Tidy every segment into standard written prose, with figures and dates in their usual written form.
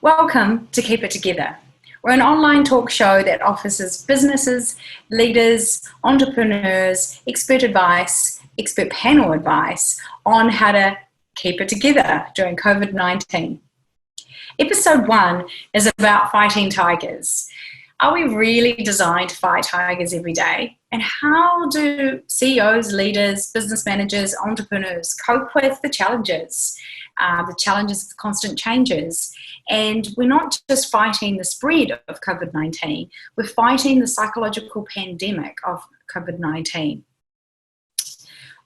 Welcome to Keep It Together. We're an online talk show that offers businesses, leaders, entrepreneurs, expert panel advice on how to keep it together during COVID-19. Episode 1 is about fighting tigers. Are we really designed to fight tigers every day? And how do CEOs, leaders, business managers, entrepreneurs cope with the challenges of constant changes? And we're not just fighting the spread of COVID-19, we're fighting the psychological pandemic of COVID-19.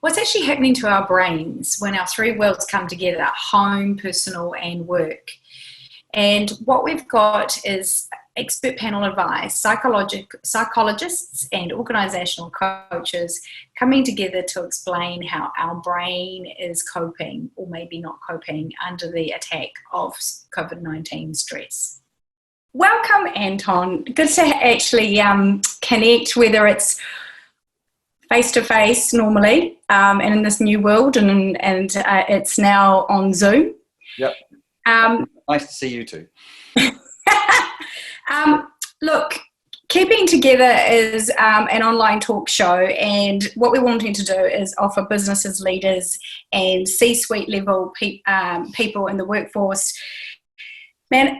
What's actually happening to our brains when our three worlds come together, home, personal, and work? And what we've got is expert panel advice, psychologists and organisational coaches coming together to explain how our brain is coping, or maybe not coping, under the attack of COVID-19 stress. Welcome, Anton. Good to actually connect, whether it's face-to-face normally and in this new world, and it's now on Zoom. Yep. Nice to see you too. Look, Keeping Together is an online talk show, and what we're wanting to do is offer businesses, leaders, and C-suite level people in the workforce,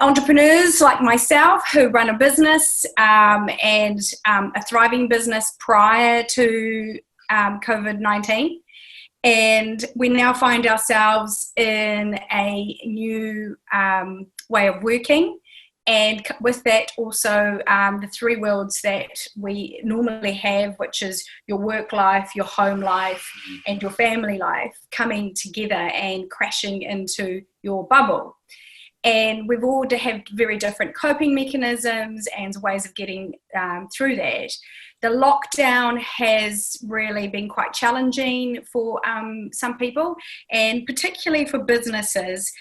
entrepreneurs like myself who run a business and a thriving business prior to COVID-19. And we now find ourselves in a new way of working. And with that also the three worlds that we normally have, which is your work life, your home life, and your family life, coming together and crashing into your bubble. And we've all have very different coping mechanisms and ways of getting through that. The lockdown has really been quite challenging for some people, and particularly for businesses.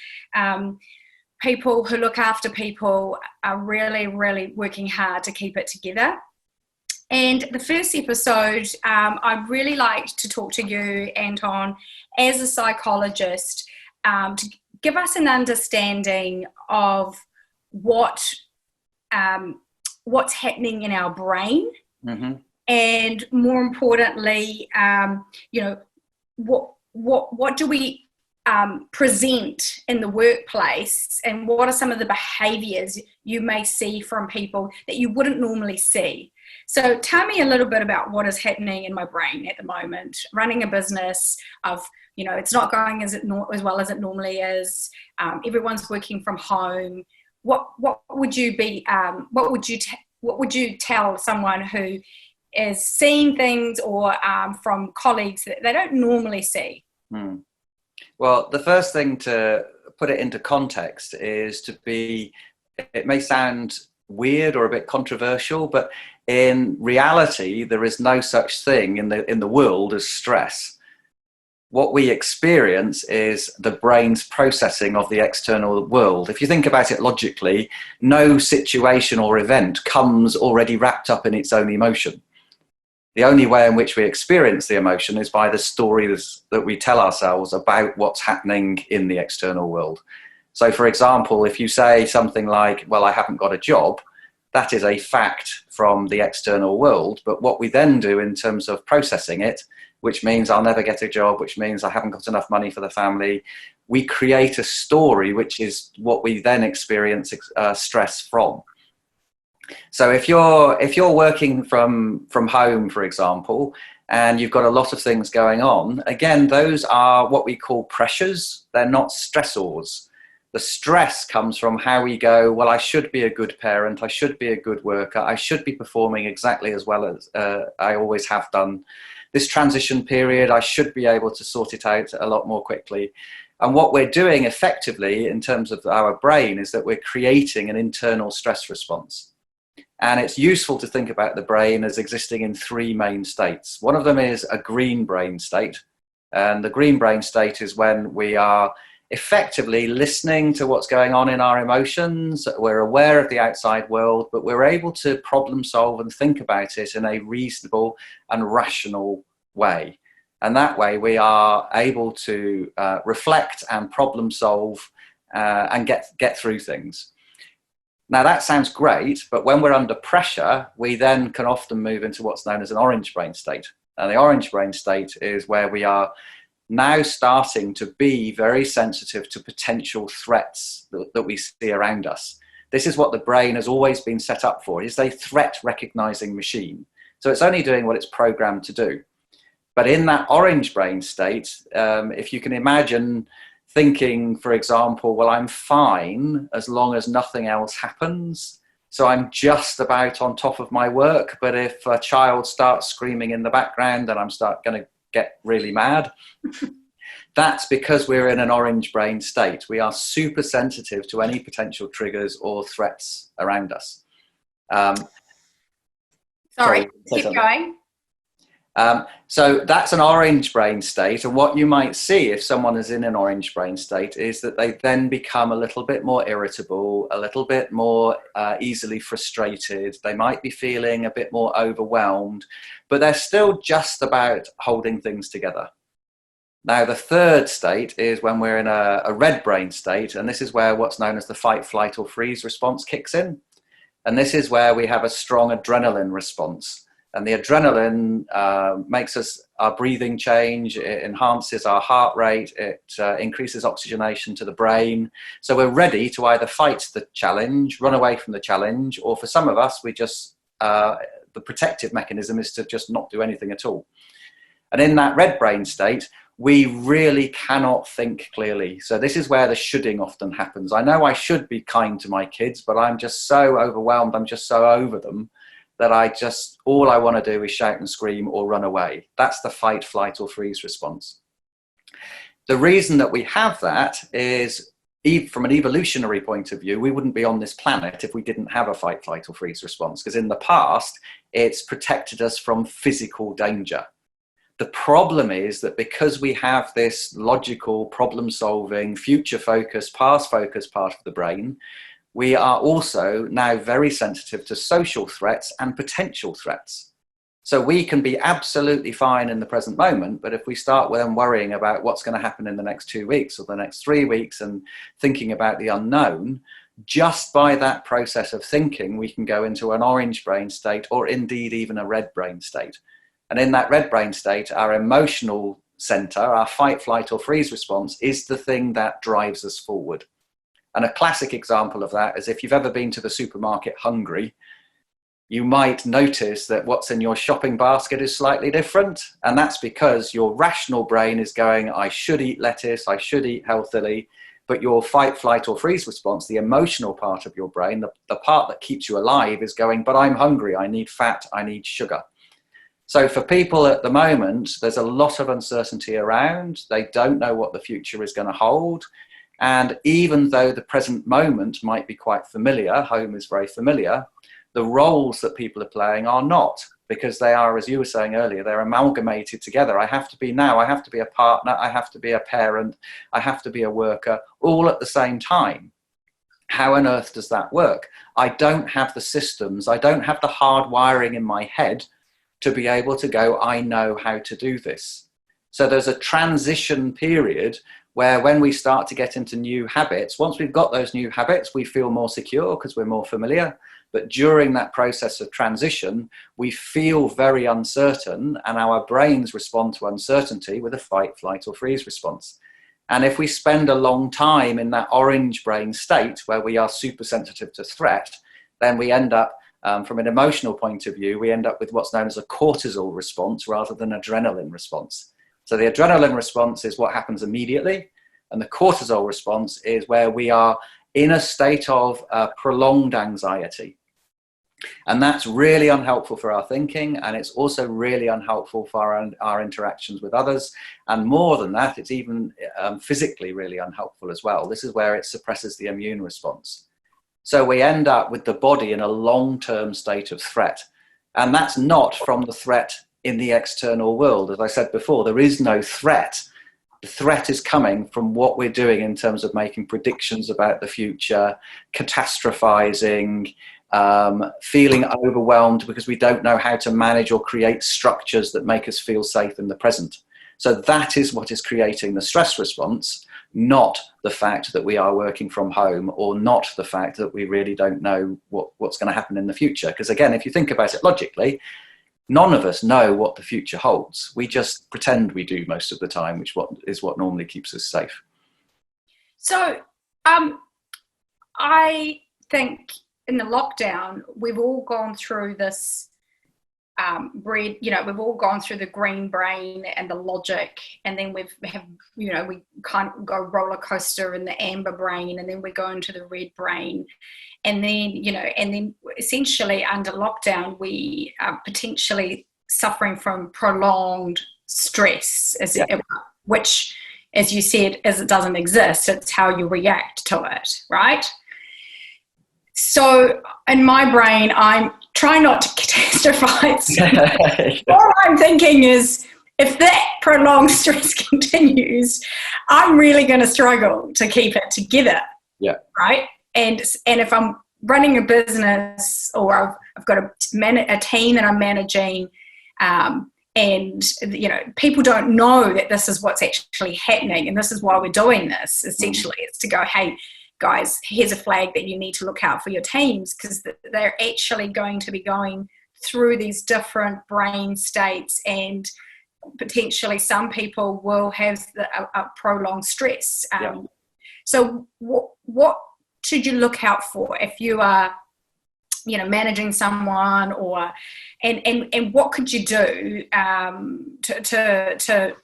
People who look after people are really, really working hard to keep it together. And the first episode, I'd really like to talk to you, Anton, as a psychologist, to give us an understanding of what's happening in our brain, and more importantly, what do we present in the workplace, and what are some of the behaviours you may see from people that you wouldn't normally see. So tell me a little bit about what is happening in my brain at the moment, running a business of, it's not going as well as it normally is. Everyone's working from home. What would you tell someone who is seeing things, or from colleagues that they don't normally see? Well, the first thing to put it into context is it may sound weird or a bit controversial, but in reality, there is no such thing in the world as stress. What we experience is the brain's processing of the external world. If you think about it logically, no situation or event comes already wrapped up in its own emotion. The only way in which we experience the emotion is by the stories that we tell ourselves about what's happening in the external world. So, for example, if you say something like, well, I haven't got a job, that is a fact from the external world. But what we then do in terms of processing it, which means I'll never get a job, which means I haven't got enough money for the family, we create a story, which is what we then experience stress from. So if you're working from home, for example, and you've got a lot of things going on, again, those are what we call pressures. They're not stressors. The stress comes from how we go, well, I should be a good parent, I should be a good worker, I should be performing exactly as well as I always have done. This transition period, I should be able to sort it out a lot more quickly. And what we're doing effectively in terms of our brain is that we're creating an internal stress response. And it's useful to think about the brain as existing in three main states. One of them is a green brain state. And the green brain state is when we are effectively listening to what's going on in our emotions. We're aware of the outside world, but we're able to problem solve and think about it in a reasonable and rational way. And that way we are able to reflect and problem solve and get through things. Now that sounds great, but when we're under pressure, we then can often move into what's known as an orange brain state. And the orange brain state is where we are now starting to be very sensitive to potential threats that we see around us. This is what the brain has always been set up for, is a threat recognizing machine. So it's only doing what it's programmed to do. But in that orange brain state, if you can imagine thinking, for example, well, I'm fine as long as nothing else happens. So I'm just about on top of my work. But if a child starts screaming in the background, then I'm going to get really mad. That's because we're in an orange brain state. We are super sensitive to any potential triggers or threats around us. Sorry, keep going. So that's an orange brain state. And what you might see if someone is in an orange brain state is that they then become a little bit more irritable, a little bit more easily frustrated. They might be feeling a bit more overwhelmed, but they're still just about holding things together. Now, the third state is when we're in a red brain state, and this is where what's known as the fight, flight, or freeze response kicks in. And this is where we have a strong adrenaline response. And the adrenaline makes our breathing change, it enhances our heart rate, it increases oxygenation to the brain. So we're ready to either fight the challenge, run away from the challenge, or for some of us, we just, the protective mechanism is to just not do anything at all. And in that red brain state, we really cannot think clearly. So this is where the shoulding often happens. I know I should be kind to my kids, but I'm just so overwhelmed, I'm just so over them, that all I want to do is shout and scream or run away. That's the fight, flight, or freeze response. The reason that we have that is, from an evolutionary point of view, we wouldn't be on this planet if we didn't have a fight, flight, or freeze response, because in the past, it's protected us from physical danger. The problem is that because we have this logical, problem-solving, future-focused, past-focused part of the brain, we are also now very sensitive to social threats and potential threats. So we can be absolutely fine in the present moment, but if we start then worrying about what's going to happen in the next 2 weeks or the next 3 weeks and thinking about the unknown, just by that process of thinking, we can go into an orange brain state or indeed even a red brain state. And in that red brain state, our emotional center, our fight, flight, or freeze response is the thing that drives us forward. And a classic example of that is if you've ever been to the supermarket hungry, you might notice that what's in your shopping basket is slightly different. And that's because your rational brain is going, I should eat lettuce, I should eat healthily. But your fight, flight, or freeze response, the emotional part of your brain, the part that keeps you alive, is going, but I'm hungry, I need fat, I need sugar. So for people at the moment, there's a lot of uncertainty around. They don't know what the future is going to hold. And even though the present moment might be quite familiar, home is very familiar, the roles that people are playing are not, because they are, as you were saying earlier, they're amalgamated together. I have to be now, I have to be a partner, I have to be a parent, I have to be a worker, all at the same time. How on earth does that work? I don't have the systems, I don't have the hard wiring in my head to be able to go, I know how to do this. So there's a transition period where when we start to get into new habits, once we've got those new habits, we feel more secure because we're more familiar. But during that process of transition, we feel very uncertain and our brains respond to uncertainty with a fight, flight, or freeze response. And if we spend a long time in that orange brain state where we are super sensitive to threat, then we end up, from an emotional point of view, we end up with what's known as a cortisol response rather than adrenaline response. So the adrenaline response is what happens immediately, and the cortisol response is where we are in a state of prolonged anxiety. And that's really unhelpful for our thinking, and it's also really unhelpful for our interactions with others. And more than that, it's even physically really unhelpful as well. This is where it suppresses the immune response. So we end up with the body in a long-term state of threat. And that's not from the threat in the external world. As I said before, there is no threat. The threat is coming from what we're doing in terms of making predictions about the future, catastrophizing, feeling overwhelmed because we don't know how to manage or create structures that make us feel safe in the present. So that is what is creating the stress response, not the fact that we are working from home, or not the fact that we really don't know what's going to happen in the future. Because again, if you think about it logically, none of us know what the future holds. We just pretend we do most of the time, which is what normally keeps us safe. So I think in the lockdown, we've all gone through this we've all gone through the green brain and the logic, and then we kind of go roller coaster in the amber brain, and then we go into the red brain. And then essentially under lockdown, we are potentially suffering from prolonged stress, which, as you said, as it doesn't exist, it's how you react to it, right? So in my brain, I'm trying not to catastrophize. All I'm thinking is, if that prolonged stress continues, I'm really going to struggle to keep it together. Yeah. Right. And if I'm running a business, or I've got a team that I'm managing, and people don't know that this is what's actually happening, and this is why we're doing this. Essentially, it's to go, hey, guys, here's a flag that you need to look out for your teams, because they're actually going to be going through these different brain states, and potentially some people will have a prolonged stress. So what should you look out for if you are, managing someone, and what could you do to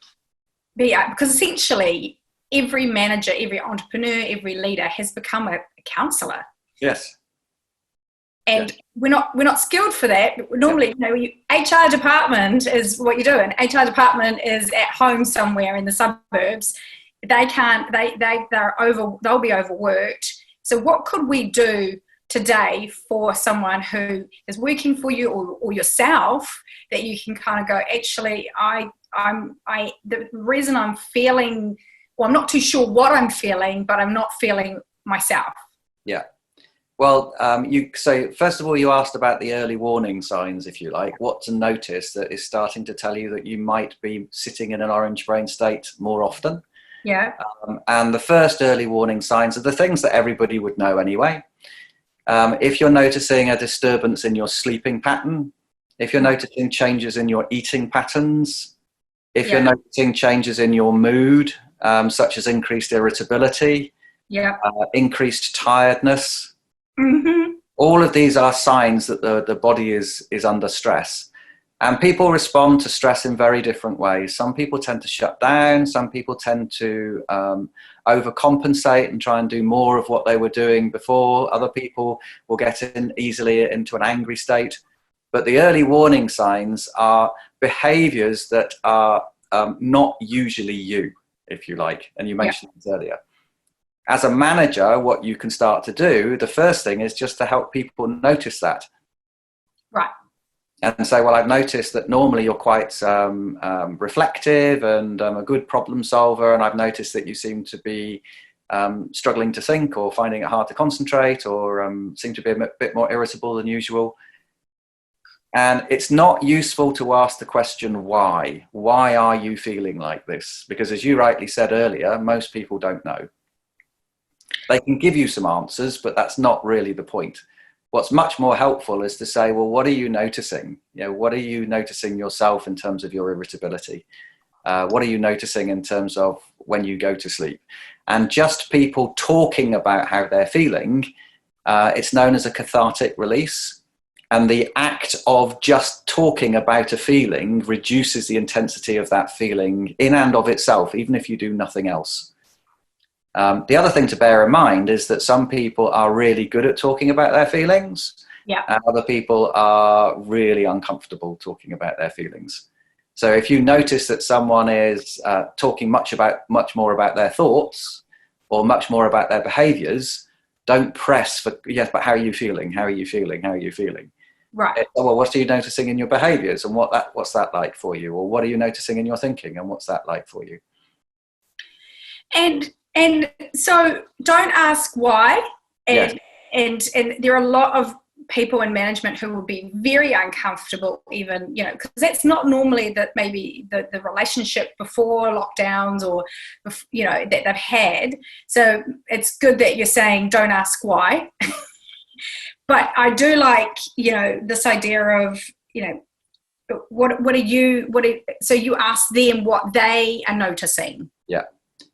be, because essentially every manager, every entrepreneur, every leader has become a counselor. Yes. And we're not skilled for that. Normally, HR department is what you do. An HR department is at home somewhere in the suburbs. They'll be overworked. So what could we do today for someone who is working for you, or yourself, that you can kind of go, actually, the reason I'm feeling, well, I'm not too sure what I'm feeling, but I'm not feeling myself. Yeah. Well, so first of all, you asked about the early warning signs, if you like, what to notice that is starting to tell you that you might be sitting in an orange brain state more often. Yeah. And the first early warning signs are the things that everybody would know anyway. If you're noticing a disturbance in your sleeping pattern, if you're noticing changes in your eating patterns, if you're noticing changes in your mood, such as increased irritability, increased tiredness, all of these are signs that the body is under stress. And people respond to stress in very different ways. Some people tend to shut down. Some people tend to overcompensate and try and do more of what they were doing before. Other people will get easily into an angry state. But the early warning signs are behaviors that are not usually you, if you like. And you mentioned this earlier. As a manager, what you can start to do, the first thing is just to help people notice that. Right. And say, well, I've noticed that normally you're quite reflective and a good problem solver, and I've noticed that you seem to be struggling to think, or finding it hard to concentrate, or seem to be a bit more irritable than usual. And it's not useful to ask the question, why? Why are you feeling like this? Because as you rightly said earlier, most people don't know. They can give you some answers, but that's not really the point. What's much more helpful is to say, well, what are you noticing? What are you noticing yourself in terms of your irritability? What are you noticing in terms of when you go to sleep? And just people talking about how they're feeling, it's known as a cathartic release. And the act of just talking about a feeling reduces the intensity of that feeling in and of itself, even if you do nothing else. The other thing to bear in mind is that some people are really good at talking about their feelings, and other people are really uncomfortable talking about their feelings. So if you notice that someone is talking much more about their thoughts, or much more about their behaviours, don't press for, yes, but how are you feeling? How are you feeling? How are you feeling? Right. Well, what are you noticing in your behaviours, and what's that like for you? Or what are you noticing in your thinking, and what's that like for you? And so don't ask why. And there are a lot of people in management who would be very uncomfortable, even, because that's not normally that maybe the relationship before lockdowns or, that they've had. So it's good that you're saying don't ask why. But I do like, this idea of, so you ask them what they are noticing. Yeah.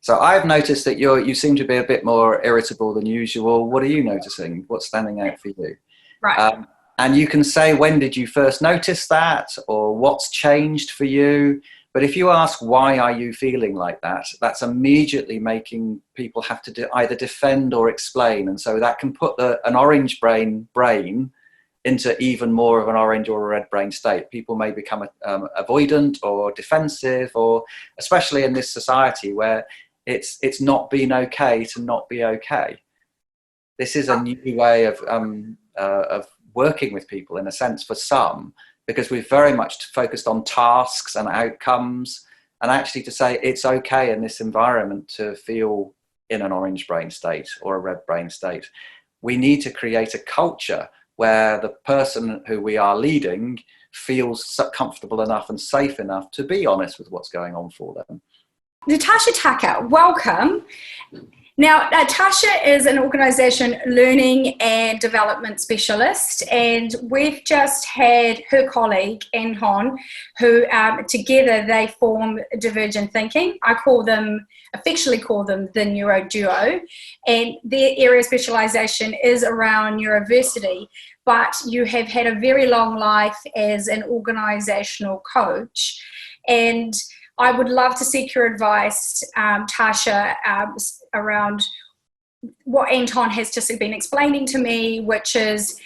So I've noticed that you seem to be a bit more irritable than usual. What are you noticing? What's standing out for you? Right. And you can say, when did you first notice that, or what's changed for you? But if you ask, why are you feeling like that, that's immediately making people have to either defend or explain. And so that can put an orange brain into even more of an orange or a red brain state. People may become avoidant or defensive, or especially in this society where it's not been okay to not be okay. This is a new way of working with people, in a sense, for some, because we've very much focused on tasks and outcomes, and actually to say it's okay in this environment to feel in an orange brain state or a red brain state. We need to create a culture where the person who we are leading feels comfortable enough and safe enough to be honest with what's going on for them. Natasha Tucker, welcome. Now, Natasha is an organisation learning and development specialist, and we've just had her colleague, Anton, who together they form Divergent Thinking. I affectionately call them the Neuro Duo, and their area of specialisation is around neurodiversity, but you have had a very long life as an organisational coach, and I would love to seek your advice, Tasha, around what Anton has just been explaining to me, which is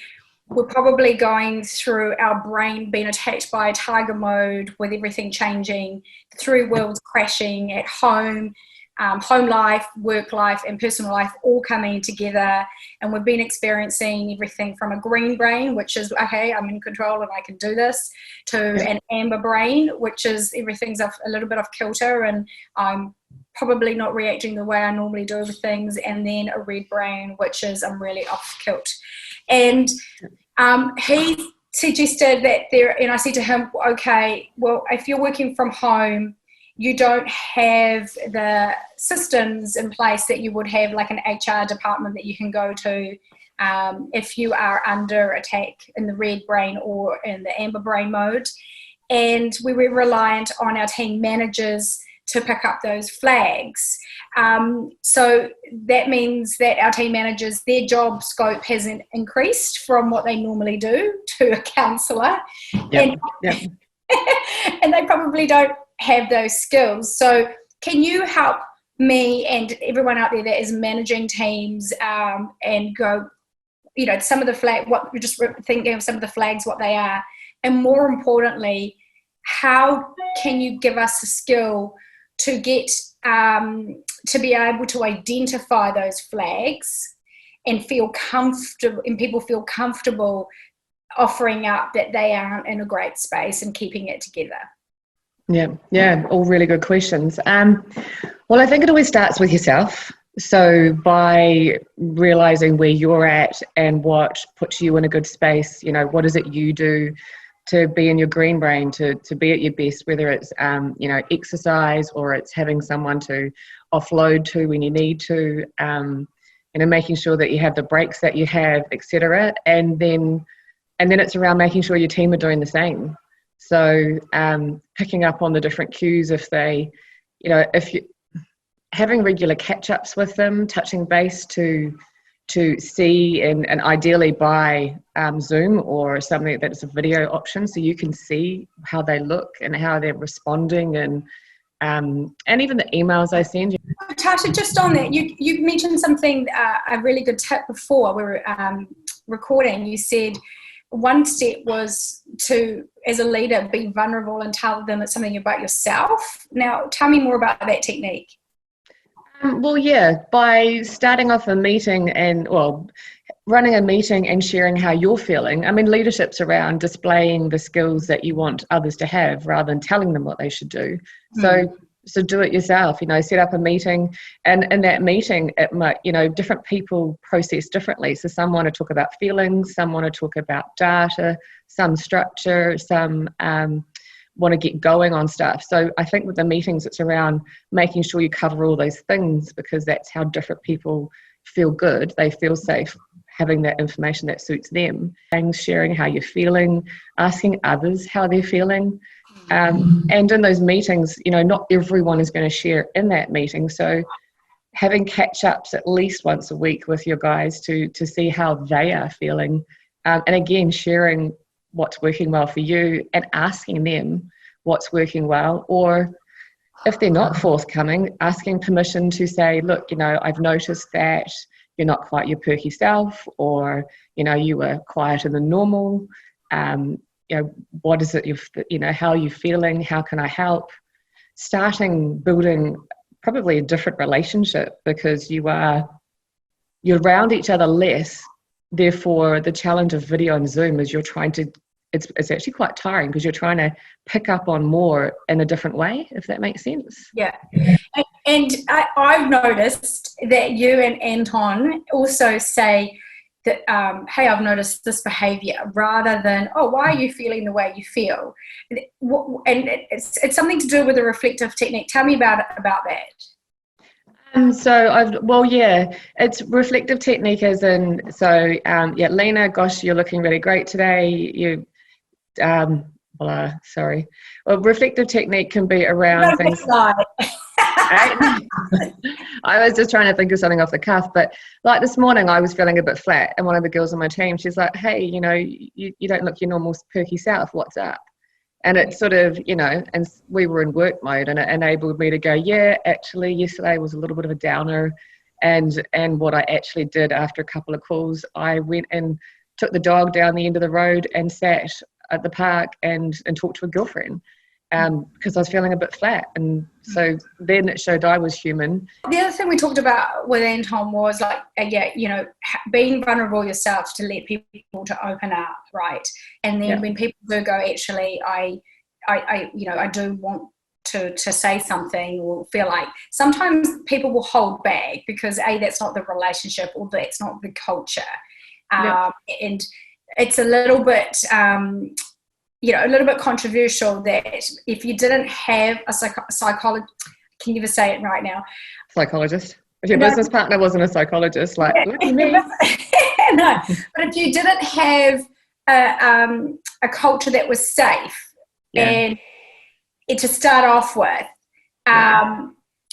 we're probably going through our brain being attacked by tiger mode with everything changing, the three worlds crashing at home, home life, work life, and personal life all coming together. And we've been experiencing everything from a green brain, which is, okay, I'm in control and I can do this, to an amber brain, which is everything's a little bit off kilter and I'm probably not reacting the way I normally do with things, and then a red brain, which is I'm really off kilt. And he suggested that and I said to him, okay, well, if you're working from home, you don't have the systems in place that you would have, like an HR department that you can go to if you are under attack in the red brain or in the amber brain mode. And we were reliant on our team managers to pick up those flags. So that means that our team managers, their job scope hasn't increased from what they normally do to a counsellor. Yep. And they probably don't have those skills. So can you help me and everyone out there that is managing teams and go, some of the flag, what we're just thinking of some of the flags, what they are, and more importantly, how can you give us a skill to get to be able to identify those flags and feel comfortable, and people feel comfortable offering up that they aren't in a great space and keeping it together? Yeah, all really good questions. Well, I think it always starts with yourself. So by realizing where you're at and what puts you in a good space, what is it you do to be in your green brain, to be at your best, whether it's, exercise or it's having someone to offload to when you need to, making sure that you have the breaks that you have, etc. And then it's around making sure your team are doing the same. So picking up on the different cues if they, if you having regular catch-ups with them, touching base to see and ideally by Zoom or something that is a video option, so you can see how they look and how they're responding, and even the emails I send you. Tasha, just on that, you mentioned something, a really good tip before we were recording. You said one step was to, as a leader, be vulnerable and tell them it's something about yourself. Now, tell me more about that technique. Well, yeah, by starting off a meeting running a meeting and sharing how you're feeling. I mean, leadership's around displaying the skills that you want others to have rather than telling them what they should do. So So do it yourself, set up a meeting, and in that meeting, it might, different people process differently. So some want to talk about feelings, some want to talk about data, some structure, some want to get going on stuff. So I think with the meetings, it's around making sure you cover all those things, because that's how different people feel good. They feel safe having that information that suits them, and sharing how you're feeling, asking others how they're feeling. And in those meetings, not everyone is going to share in that meeting. So having catch-ups at least once a week with your guys to see how they are feeling. And again, sharing what's working well for you and asking them what's working well. Or if they're not forthcoming, asking permission to say, look, I've noticed that you're not quite your perky self, or, you were quieter than normal. What is it how are you feeling? How can I help? Starting building probably a different relationship, because you're around each other less. Therefore, the challenge of video and Zoom is it's actually quite tiring, because you're trying to pick up on more in a different way, if that makes sense. Yeah. And I've noticed that you and Anton also say that, hey, I've noticed this behaviour, rather than, oh, why are you feeling the way you feel? And it's something to do with the reflective technique. Tell me about that. It's reflective technique as in, Lena, gosh, you're looking really great today. Reflective technique can be around things. I was just trying to think of something off the cuff, but like this morning I was feeling a bit flat, and one of the girls on my team, she's like, hey, you don't look your normal perky self, what's up? And it sort of, and we were in work mode, and it enabled me to go, yeah, actually yesterday was a little bit of a downer. And what I actually did after a couple of calls, I went and took the dog down the end of the road and sat at the park and talked to a girlfriend, because I was feeling a bit flat. And so then it showed I was human. The other thing we talked about with Anton was being vulnerable yourself to let people to open up, right? And then when people do go, actually, I do want to say something, or feel like, sometimes people will hold back because that's not the relationship, or that's not the culture. And it's a little bit a little bit controversial that if you didn't have a psychologist, can you ever say it right now? Psychologist. If your business partner wasn't a psychologist, look at me. No, but if you didn't have a culture that was safe, and to start off with,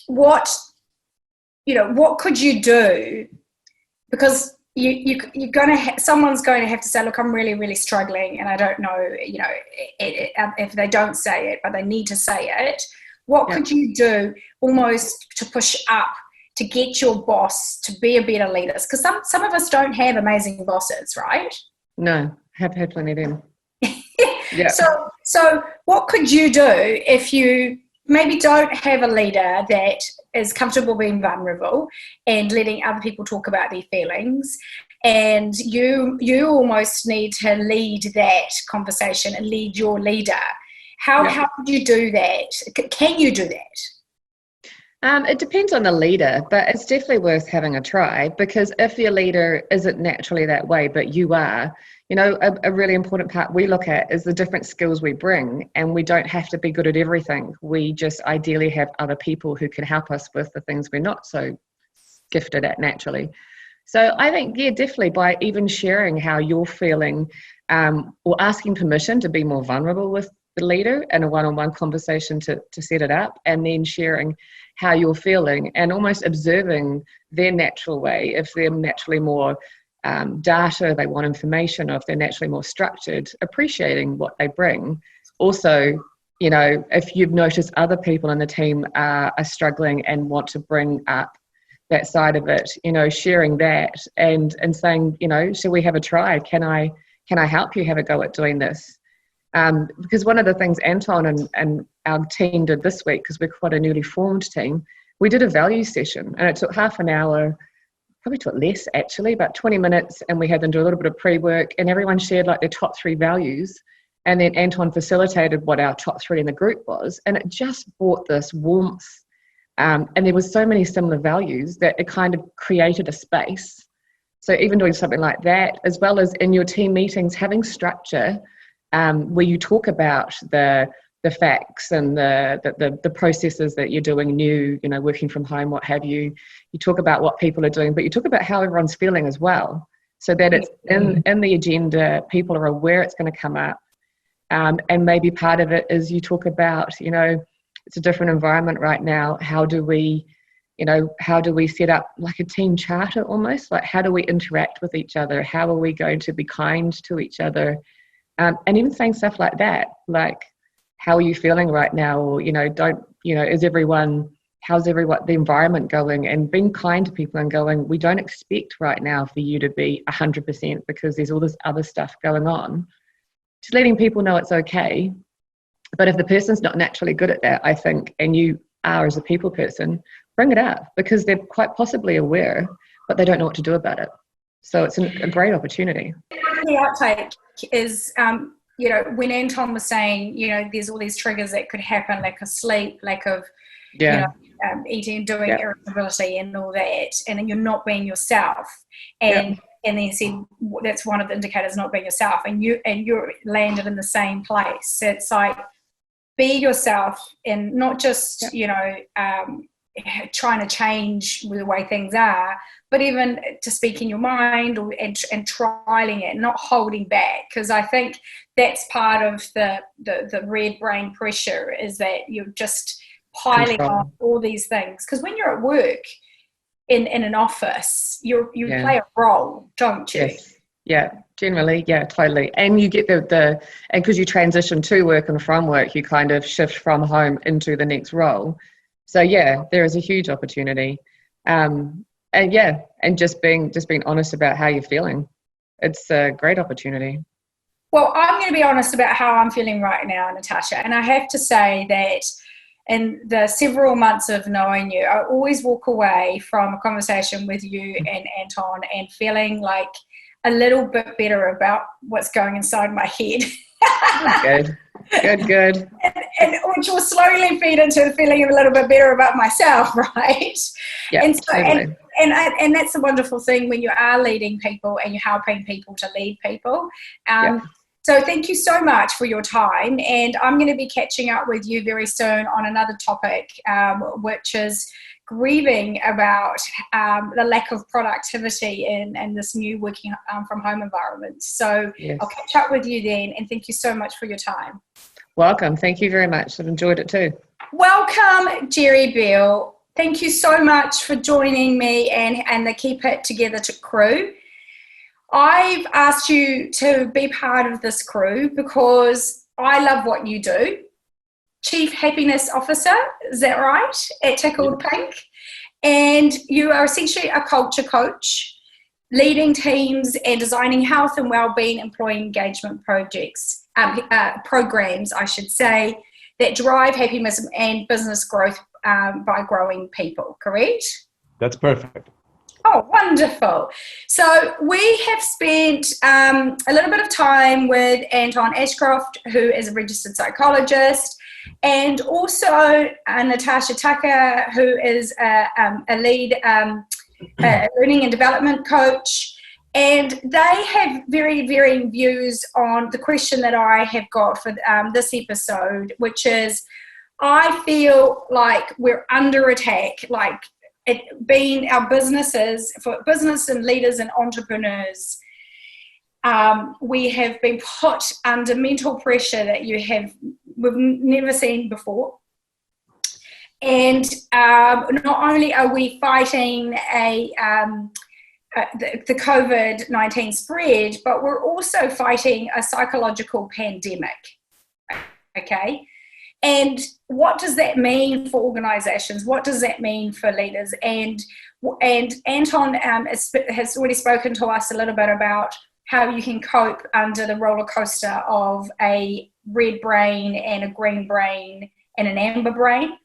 what could you do? Because someone's going to have to say, look, I'm really, really struggling, and I don't know, if they don't say it, but they need to say it. What could you do almost to push up, to get your boss to be a better leader? Because some of us don't have amazing bosses, right? No, have had plenty of them. So what could you do if you maybe don't have a leader that is comfortable being vulnerable and letting other people talk about their feelings, and you almost need to lead that conversation and lead your leader? How could you do that? Can you do that? It depends on the leader, but it's definitely worth having a try, because if your leader isn't naturally that way, but you are, a really important part we look at is the different skills we bring, and we don't have to be good at everything. We just ideally have other people who can help us with the things we're not so gifted at naturally. So I think, definitely by even sharing how you're feeling, or asking permission to be more vulnerable with the leader in a one-on-one conversation to set it up, and then sharing how you're feeling and almost observing their natural way. If they're naturally more data, they want information, or if they're naturally more structured, appreciating what they bring. Also, if you've noticed other people in the team are struggling and want to bring up that side of it, sharing that and saying, shall we have a try? Can I help you have a go at doing this? Because one of the things Anton and our team did this week, because we're quite a newly formed team, we did a value session, and it took half an hour, probably took less actually, about 20 minutes, and we had them do a little bit of pre-work, and everyone shared like their top 3 values, And then Anton facilitated what our top 3 in the group was, and it just brought this warmth. And there was so many similar values that it kind of created a space. So even doing something like that, as well as in your team meetings, having structure where you talk about the facts and the processes that you're doing new, working from home, what have you. You talk about what people are doing, but you talk about how everyone's feeling as well, so that it's in the agenda, people are aware it's going to come up. And maybe part of it is you talk about, it's a different environment right now. How do we set up like a team charter almost? Like, how do we interact with each other? How are we going to be kind to each other? And even saying stuff like that, like, how are you feeling right now? Or, how's the environment going? And being kind to people and going, we don't expect right now for you to be 100% because there's all this other stuff going on. Just letting people know it's okay. But if the person's not naturally good at that, I think, and you are as a people person, bring it up, because they're quite possibly aware, but they don't know what to do about it. So it's a great opportunity. The outtake is, when Anton was saying, there's all these triggers that could happen, lack of sleep, lack of, eating, doing irritability and all that, and then you're not being yourself. And then said that's one of the indicators, not being yourself, and you're landed in the same place. So it's like, be yourself, and not just trying to change the way things are, but even to speak in your mind and trialing it, not holding back. Because I think that's part of the red brain pressure, is that you're just piling on all these things. Because when you're at work in an office, you play a role, don't you? Yes. Yeah, generally, yeah, totally. And you get and because you transition to work and from work, you kind of shift from home into the next role. So yeah, there is a huge opportunity. And just being honest about how you're feeling. It's a great opportunity. Well, I'm going to be honest about how I'm feeling right now, Natasha. And I have to say that in the several months of knowing you, I always walk away from a conversation with you and Anton and feeling like a little bit better about what's going inside my head. Good. And which will slowly feed into feeling a little bit better about myself, right? Yeah, and so, totally. and that's a wonderful thing when you are leading people and you're helping people to lead people. So thank you so much for your time, and I'm going to be catching up with you very soon on another topic, which is grieving about the lack of productivity in this new working from home environment. So yes. I'll catch up with you then, and thank you so much for your time. Welcome. Thank you very much. I've enjoyed it too. Welcome, Jerry Beale. Thank you so much for joining me and the Keep It Together crew. I've asked you to be part of this crew because I love what you do. Chief Happiness Officer, is that right, at Tickled Pink? And you are essentially a culture coach, leading teams and designing health and wellbeing employee engagement programs, I should say, that drive happiness and business growth by growing people, correct? That's perfect. Oh, wonderful. So we have spent a little bit of time with Anton Ashcroft, who is a registered psychologist, and also Natasha Tucker, who is a lead learning and development coach. And they have very varying views on the question that I have got for this episode, which is, I feel like we're under attack, like it being our businesses, for business and leaders and entrepreneurs, we have been put under mental pressure that we've never seen before. And not only are we fighting the COVID-19 spread, but we're also fighting a psychological pandemic, okay? And what does that mean for organisations? What does that mean for leaders? And Anton has already spoken to us a little bit about how you can cope under the roller coaster of a red brain and a green brain and an amber brain.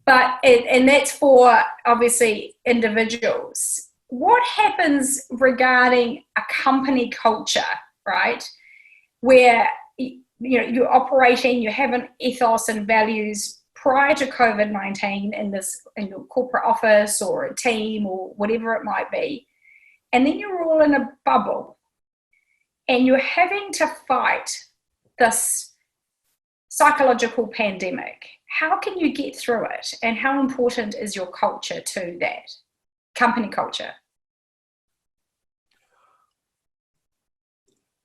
And that's for obviously individuals. What happens regarding a company culture, right, where you're operating, you have an ethos and values prior to COVID-19 in your corporate office or a team or whatever it might be, and then you're all in a bubble and you're having to fight this psychological pandemic. How can you get through it, and how important is your culture to that, company culture?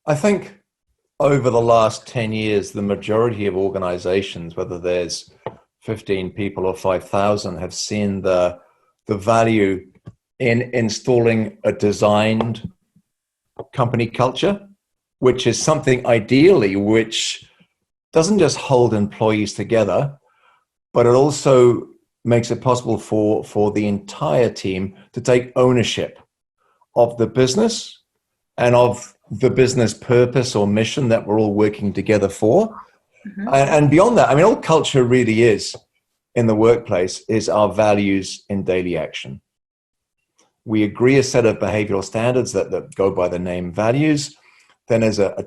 I think over the last 10 years, the majority of organizations, whether there's 15 people or 5,000, have seen the value in installing a designed company culture, which is something ideally which doesn't just hold employees together, but it also makes it possible for the entire team to take ownership of the business and of the business purpose or mission that we're all working together for. Mm-hmm. And beyond that, I mean, all culture really is in the workplace is our values in daily action. We agree a set of behavioral standards that go by the name values. Then as a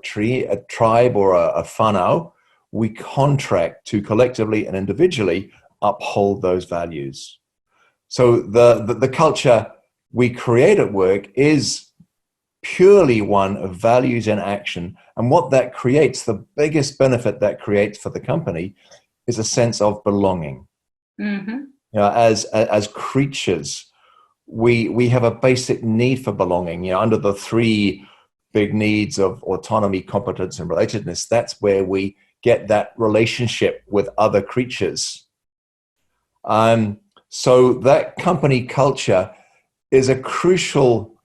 tribe or a whānau, we contract to collectively and individually uphold those values. So the culture we create at work is purely one of values in action. And what that creates, the biggest benefit that creates for the company, is a sense of belonging. Mm-hmm. You know, as creatures, we have a basic need for belonging. You know, under the three big needs of autonomy, competence, and relatedness, that's where we get that relationship with other creatures. So that company culture is a crucial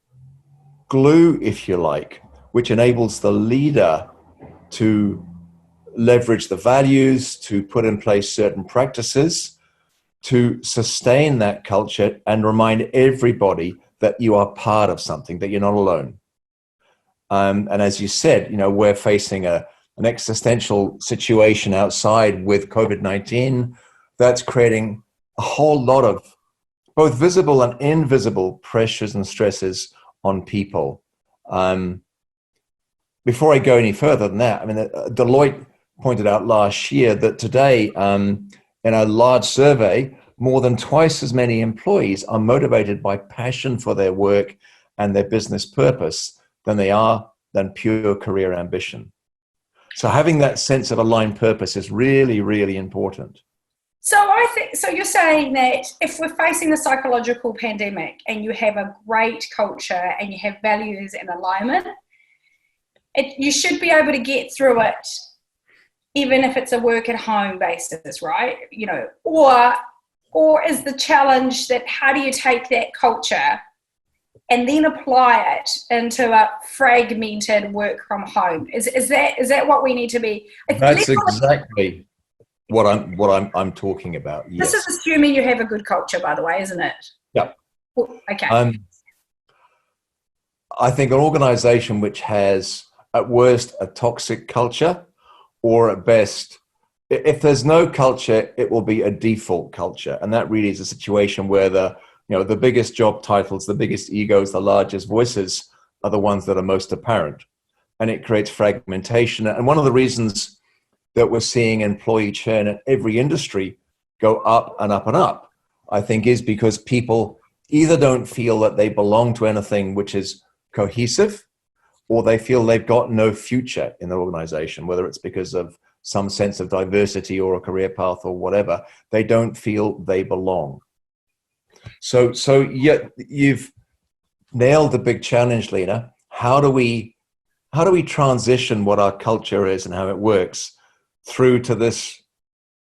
glue, if you like, which enables the leader to leverage the values, to put in place certain practices, to sustain that culture and remind everybody that you are part of something, that you're not alone. And as you said, you know, we're facing an existential situation outside with COVID-19 that's creating a whole lot of both visible and invisible pressures and stresses on people. Before I go any further than that, I mean, Deloitte pointed out last year that today, in a large survey, more than twice as many employees are motivated by passion for their work and their business purpose than pure career ambition. So having that sense of aligned purpose is really, really important. So you're saying that if we're facing the psychological pandemic and you have a great culture and you have values and alignment, you should be able to get through it, even if it's a work at home basis, right? You know, or is the challenge that how do you take that culture and then apply it into a fragmented work from home? Is that what we need to be? That's exactly what I'm talking about. Yes. This is assuming you have a good culture, by the way, isn't it? Yeah. Okay. I think an organization which has at worst a toxic culture, or at best, if there's no culture, it will be a default culture. And that really is a situation where the biggest job titles, the biggest egos, the largest voices are the ones that are most apparent. And it creates fragmentation. And one of the reasons that we're seeing employee churn at every industry go up and up and up, I think, is because people either don't feel that they belong to anything which is cohesive, or they feel they've got no future in their organization, whether it's because of some sense of diversity or a career path or whatever. They don't feel they belong. So yeah, you've nailed the big challenge, Lena. How do we transition what our culture is and how it works through to this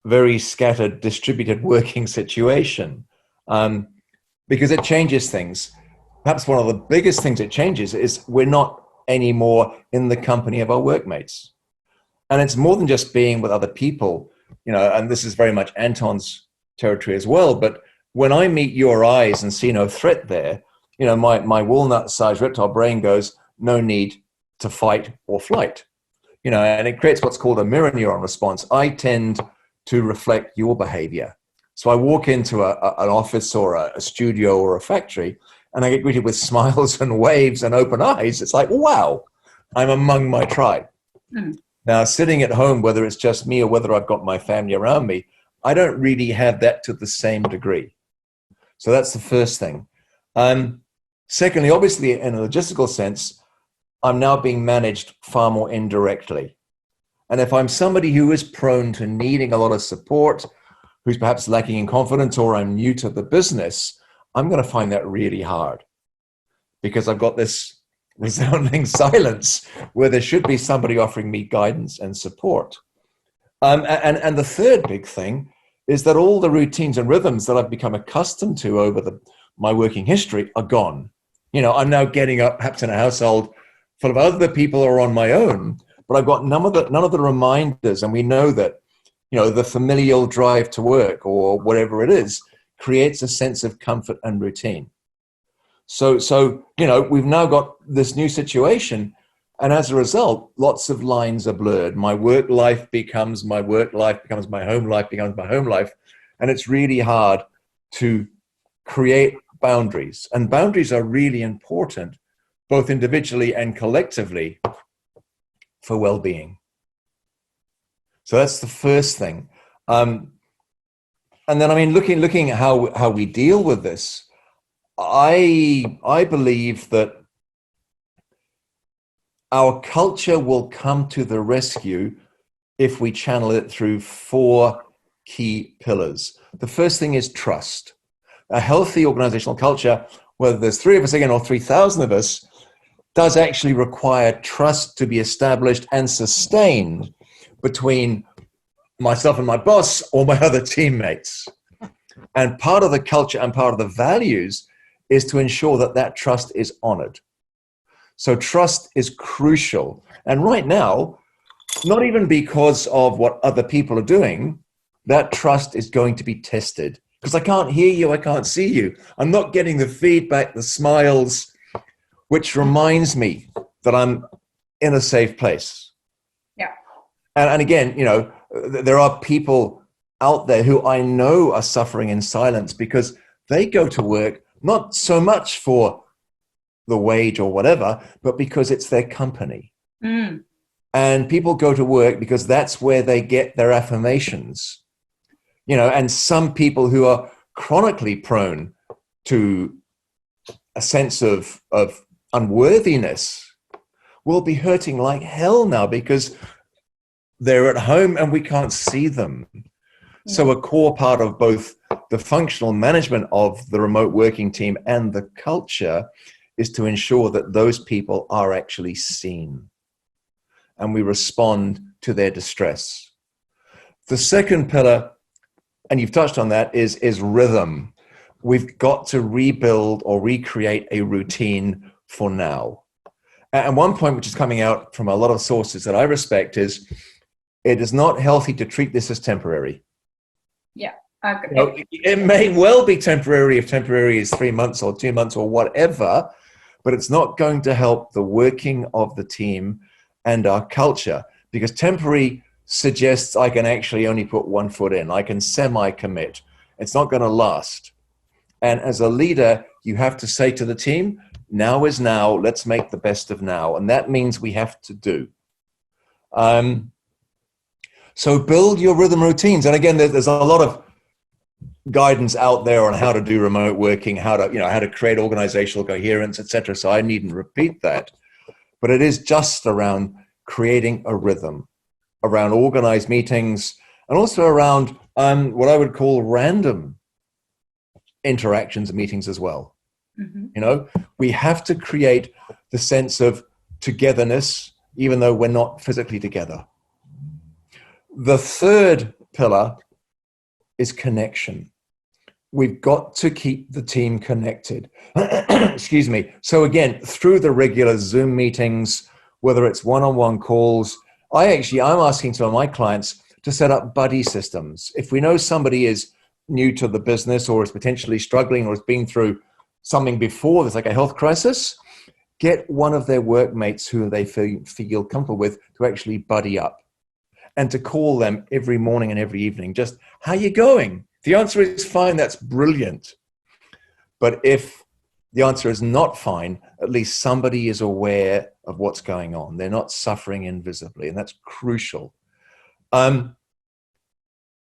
very scattered, distributed working situation? Because it changes things. Perhaps one of the biggest things it changes is we're not anymore in the company of our workmates. And it's more than just being with other people, you know, and this is very much Anton's territory as well. But when I meet your eyes and see no threat there, you know, my walnut-sized reptile brain goes, no need to fight or flight. You know, and it creates what's called a mirror neuron response. I tend to reflect your behavior. So I walk into an office or a studio or a factory, and I get greeted with smiles and waves and open eyes. It's like, wow, I'm among my tribe. Mm. Now, sitting at home, whether it's just me or whether I've got my family around me, I don't really have that to the same degree. So that's the first thing. Secondly, obviously, in a logistical sense, I'm now being managed far more indirectly. And if I'm somebody who is prone to needing a lot of support, who's perhaps lacking in confidence, or I'm new to the business, I'm going to find that really hard because I've got this resounding silence where there should be somebody offering me guidance and support. And the third big thing is that all the routines and rhythms that I've become accustomed to over my working history are gone. You know, I'm now getting up perhaps in a household full of other people or on my own, but I've got none of the reminders. And we know that, you know, the familial drive to work or whatever it is creates a sense of comfort and routine. So, you know, we've now got this new situation. And as a result, lots of lines are blurred. My work life becomes my work life, becomes my home life, becomes my home life. And it's really hard to create boundaries. And boundaries are really important, both individually and collectively, for well-being. So that's the first thing. And then, I mean, looking at how we deal with this, I believe that our culture will come to the rescue if we channel it through 4 key pillars. The first thing is trust. A healthy organizational culture, whether there's 3 of us again or 3,000 of us, does actually require trust to be established and sustained between myself and my boss or my other teammates. And part of the culture and part of the values is to ensure that that trust is honored. So trust is crucial. And right now, not even because of what other people are doing, that trust is going to be tested. Because I can't hear you, I can't see you. I'm not getting the feedback, the smiles, which reminds me that I'm in a safe place. Yeah. And again, you know, there are people out there who I know are suffering in silence because they go to work not so much for the wage or whatever, but because it's their company. Mm. And people go to work because that's where they get their affirmations. You know, and some people who are chronically prone to a sense of unworthiness will be hurting like hell now because they're at home and we can't see them. Yeah. So a core part of both the functional management of the remote working team and the culture is to ensure that those people are actually seen and we respond to their distress. The second pillar, and you've touched on that, is rhythm. We've got to rebuild or recreate a routine for now. And one point which is coming out from a lot of sources that I respect is it is not healthy to treat this as temporary. Yeah. You know, it may well be temporary if temporary is 3 months or 2 months or whatever, but it's not going to help the working of the team and our culture because temporary suggests I can actually only put 1 foot in. I can semi-commit. It's not going to last. And as a leader, you have to say to the team, now is now, let's make the best of now. And that means we have to do. So build your rhythm routines. And again, there's a lot of guidance out there on how to do remote working, how to create organizational coherence, etc. So I needn't repeat that. But it is just around creating a rhythm, around organized meetings, and also around what I would call random interactions and meetings as well. Mm-hmm. You know, we have to create the sense of togetherness, even though we're not physically together. The third pillar is connection. We've got to keep the team connected. Excuse me. So again, through the regular Zoom meetings, whether it's one-on-one calls, I'm asking some of my clients to set up buddy systems. If we know somebody is new to the business or is potentially struggling or has been through something before, there's like a health crisis, get one of their workmates who they feel comfortable with to actually buddy up and to call them every morning and every evening. Just, how you going? If the answer is fine, that's brilliant. But if the answer is not fine, at least somebody is aware of what's going on. They're not suffering invisibly, and that's crucial.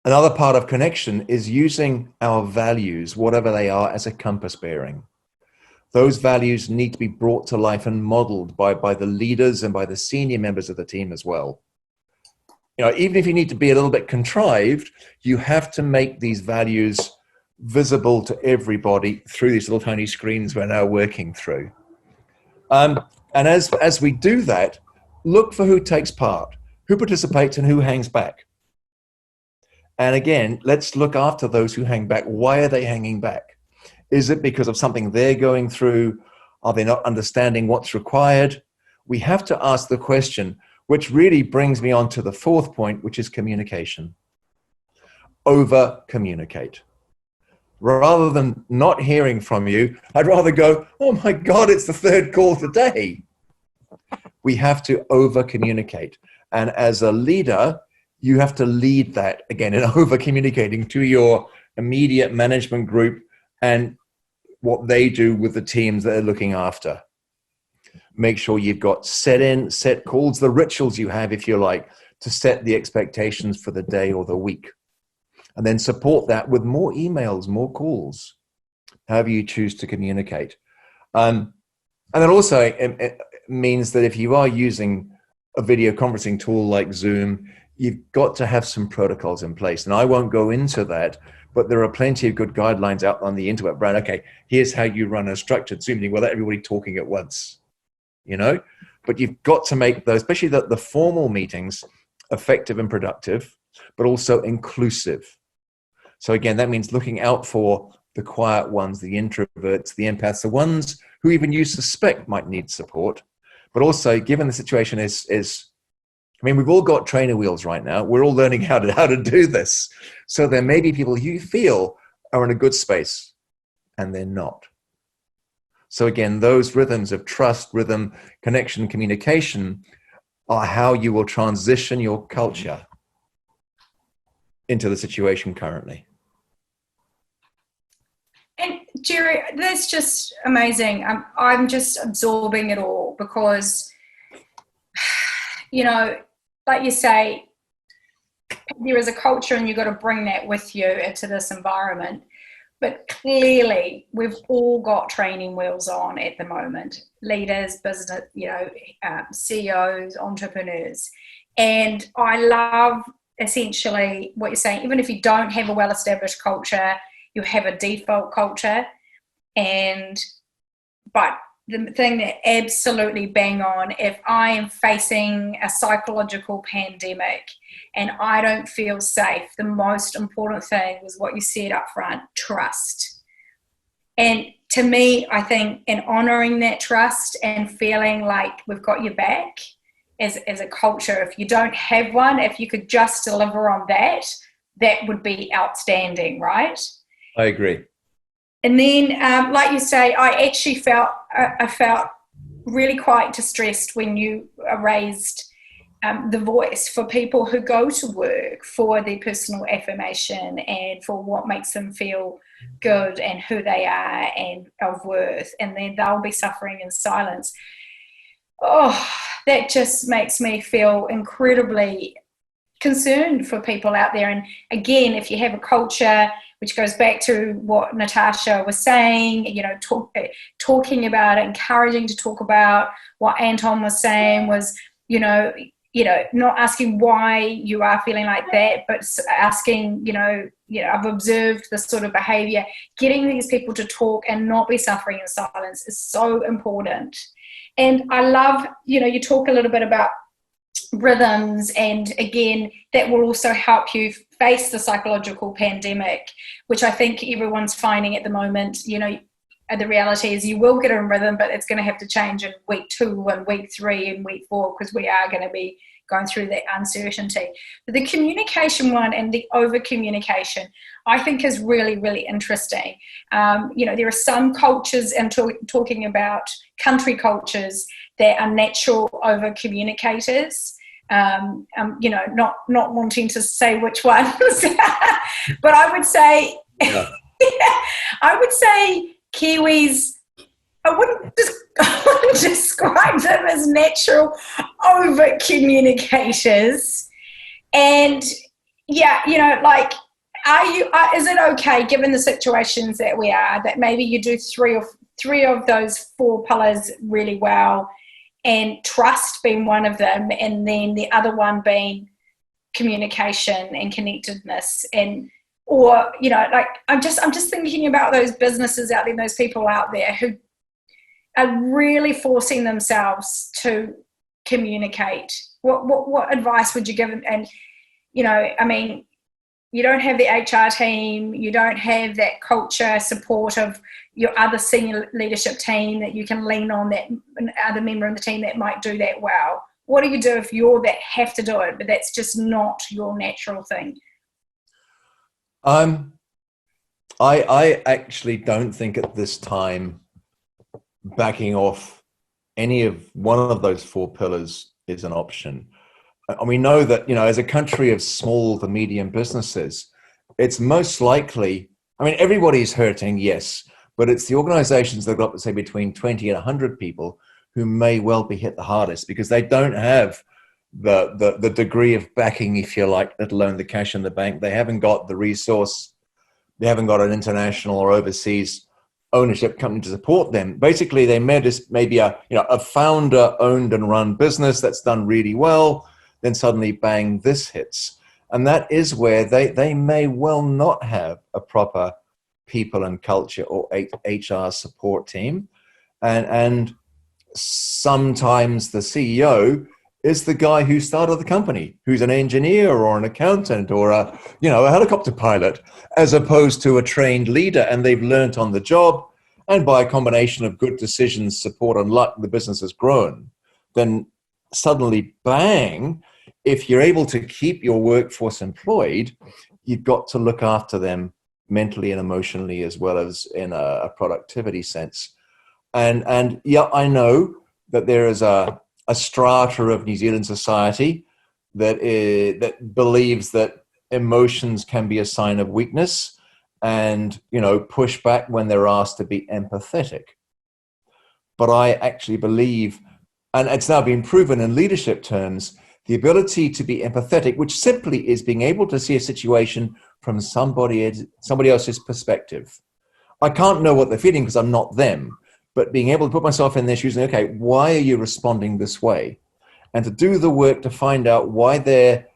Another part of connection is using our values, whatever they are, as a compass bearing. Those values need to be brought to life and modeled by the leaders and by the senior members of the team as well. You know, even if you need to be a little bit contrived, you have to make these values visible to everybody through these little tiny screens we're now working through. And as we do that, look for who takes part, who participates, and who hangs back. And again, let's look after those who hang back. Why are they hanging back? Is it because of something they're going through? Are they not understanding what's required? We have to ask the question, which really brings me on to the fourth point, which is communication. Over-communicate. Rather than not hearing from you, I'd rather go, oh my God, it's the third call today. We have to over-communicate. And as a leader, you have to lead that, again, in over-communicating to your immediate management group and what they do with the teams that they're looking after. Make sure you've got set calls, the rituals you have, if you like, to set the expectations for the day or the week. And then support that with more emails, more calls, however you choose to communicate. And then also it means that if you are using a video conferencing tool like Zoom, you've got to have some protocols in place. And I won't go into that, but there are plenty of good guidelines out on the internet, Brad. Okay, here's how you run a structured Zoom meeting without everybody talking at once, you know? But you've got to make those, especially the formal meetings, effective and productive, but also inclusive. So again, that means looking out for the quiet ones, the introverts, the empaths, the ones who even you suspect might need support. But also, given the situation I mean, we've all got trainer wheels right now. We're all learning how to do this. So there may be people you feel are in a good space and they're not. So again, those rhythms of trust, rhythm, connection, communication are how you will transition your culture into the situation currently. And Jerry, that's just amazing. I'm just absorbing it all because, you know, like you say, there is a culture and you've got to bring that with you into this environment. But clearly, we've all got training wheels on at the moment. Leaders, business, CEOs, entrepreneurs. And I love essentially what you're saying. Even if you don't have a well-established culture, you have a default culture. But the thing that absolutely bang on, if I am facing a psychological pandemic and I don't feel safe, the most important thing was what you said up front, trust. And to me, I think in honouring that trust and feeling like we've got your back as a culture, if you don't have one, if you could just deliver on that, that would be outstanding, right? I agree. And then, like you say, I felt really quite distressed when you raised the voice for people who go to work for their personal affirmation and for what makes them feel good and who they are and of worth, and then they'll be suffering in silence. Oh, that just makes me feel incredibly concerned for people out there. And again, if you have a culture, which goes back to what Natasha was saying, you know, talking about it, encouraging to talk about what Anton was saying was, you know, not asking why you are feeling like that, but asking, I've observed this sort of behavior. Getting these people to talk and not be suffering in silence is so important. And I love, you talk a little bit about rhythms, and again, that will also help you face the psychological pandemic, which I think everyone's finding at the moment. The reality is you will get in rhythm, but it's going to have to change in week 2 and week 3 and week 4, because we are going to be going through that uncertainty. But the communication one and the over communication, I think, is really, really interesting. There are some cultures, and talking about country cultures, that are natural over communicators. Not wanting to say which ones, but I would say, I would say Kiwis I wouldn't describe them as natural over communicators. And yeah, like, is it okay, given the situations that we are, that maybe you do three of those 4 pillars really well, and trust being one of them, and then the other one being communication and connectedness, or like, I'm just thinking about those businesses out there, those people out there who are really forcing themselves to communicate. What advice would you give? And I mean, you don't have the HR team, you don't have that culture support of your other senior leadership team that you can lean on, that other member of the team that might do that well. What do you do if you're that have to do it, but that's just not your natural thing? I actually don't think at this time backing off one of those 4 pillars is an option. And we know that, as a country of small to medium businesses, it's most likely, I mean, everybody's hurting, yes, but it's the organizations that have got, say, between 20 and 100 people who may well be hit the hardest, because they don't have the degree of backing, if you like, let alone the cash in the bank. They haven't got the resource. They haven't got an international or overseas ownership company to support them. Basically, they maybe a founder-owned and run business that's done really well. Then suddenly, bang, this hits. And that is where they may well not have a proper people and culture or HR support team. And sometimes the CEO is the guy who started the company, who's an engineer or an accountant or a helicopter pilot, as opposed to a trained leader, and they've learnt on the job. And by a combination of good decisions, support, and luck, the business has grown. Then suddenly, bang, if you're able to keep your workforce employed, you've got to look after them mentally and emotionally, as well as in a productivity sense. And yeah, I know that there is a strata of New Zealand society that believes that emotions can be a sign of weakness, and push back when they're asked to be empathetic. But I actually believe, and it's now been proven in leadership terms, the ability to be empathetic, which simply is being able to see a situation from somebody else's perspective. I can't know what they're feeling because I'm not them, but being able to put myself in their shoes and, okay, why are you responding this way? And to do the work to find out why they're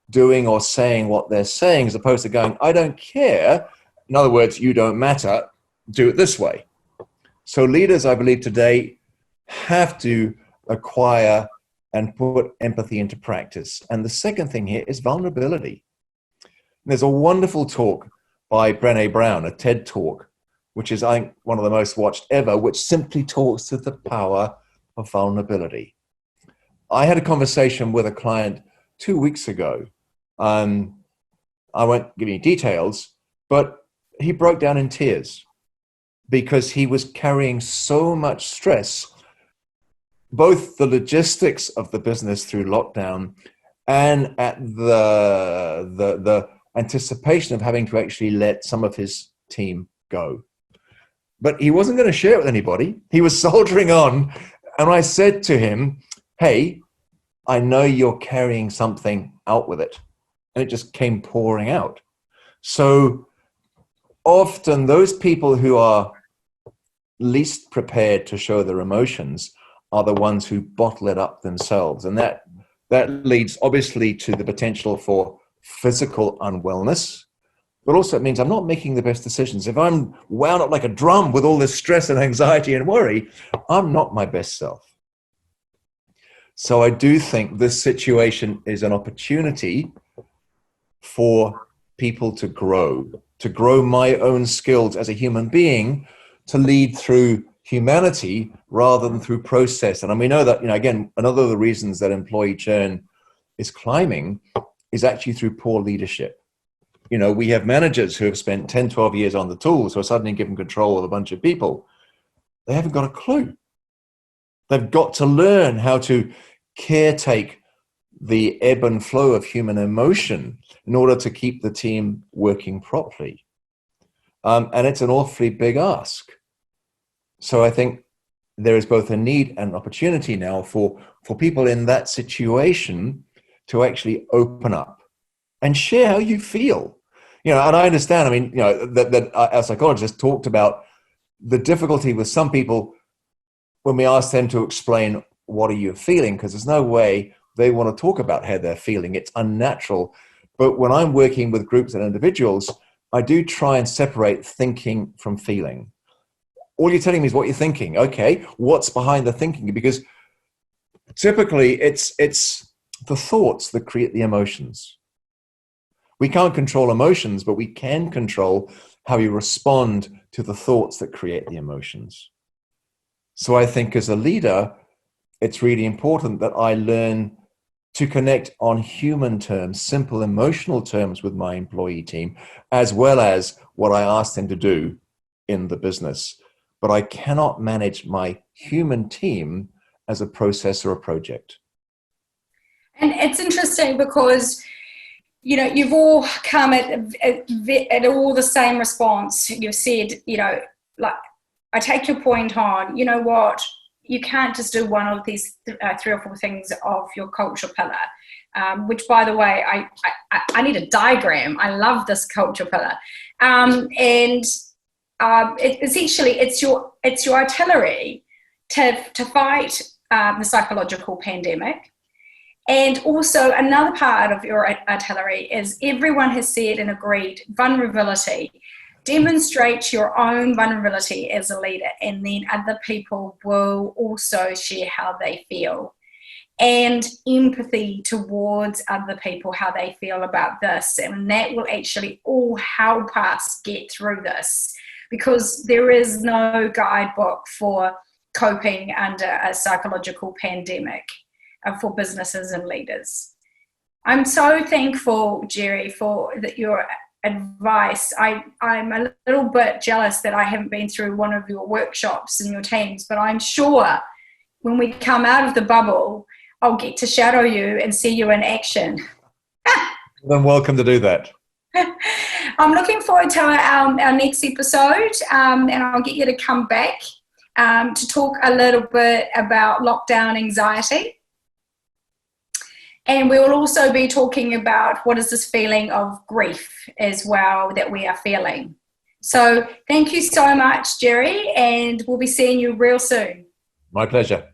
doing or saying what they're saying, as opposed to going, I don't care. In other words, you don't matter, do it this way. So leaders, I believe today, have to acquire and put empathy into practice. And the second thing here is vulnerability. There's a wonderful talk by Brené Brown, a TED talk, which is, I think, one of the most watched ever, which simply talks to the power of vulnerability. I had a conversation with a client 2 weeks ago. I won't give any details, but he broke down in tears because he was carrying so much stress, both the logistics of the business through lockdown and at the anticipation of having to actually let some of his team go. But he wasn't going to share it with anybody. He was soldiering on. And I said to him, hey, I know you're carrying something out with it. And it just came pouring out. So often those people who are least prepared to show their emotions are the ones who bottle it up themselves. And that leads obviously to the potential for physical unwellness, but also it means I'm not making the best decisions. If I'm wound up like a drum with all this stress and anxiety and worry, I'm not my best self. So I do think this situation is an opportunity for people to grow my own skills as a human being, to lead through humanity rather than through process. And we know that, again, another of the reasons that employee churn is climbing is actually through poor leadership. We have managers who have spent 10, 12 years on the tools who are suddenly given control of a bunch of people. They haven't got a clue. They've got to learn how to caretake the ebb and flow of human emotion in order to keep the team working properly. And it's an awfully big ask. So I think there is both a need and an opportunity now for people in that situation to actually open up and share how you feel. And I understand, that our psychologists talked about the difficulty with some people when we ask them to explain what are you feeling, because there's no way they want to talk about how they're feeling. It's unnatural. But when I'm working with groups and individuals, I do try and separate thinking from feeling. All you're telling me is what you're thinking. Okay, what's behind the thinking? Because typically it's the thoughts that create the emotions. We can't control emotions, but we can control how you respond to the thoughts that create the emotions. So I think as a leader, it's really important that I learn to connect on human terms, simple emotional terms with my employee team, as well as what I ask them to do in the business. But I cannot manage my human team as a process or a project. And it's interesting because, you've all come at all the same response. You've said, I take your point on, you know what, you can't just do one of these 3 or 4 things of your culture pillar, which, by the way, I need a diagram. I love this culture pillar. Essentially, it's your artillery to fight the psychological pandemic. And also another part of your artillery is everyone has said and agreed vulnerability. Demonstrate your own vulnerability as a leader, and then other people will also share how they feel. And empathy towards other people, how they feel about this. And that will actually all help us get through this, because there is no guidebook for coping under a psychological pandemic for businesses and leaders. I'm so thankful, Jerry, for your advice. I'm a little bit jealous that I haven't been through one of your workshops and your teams, but I'm sure when we come out of the bubble, I'll get to shadow you and see you in action. Then welcome to do that. I'm looking forward to our next episode, and I'll get you to come back to talk a little bit about lockdown anxiety. And we will also be talking about what is this feeling of grief as well that we are feeling. So thank you so much, Jerry, and we'll be seeing you real soon. My pleasure.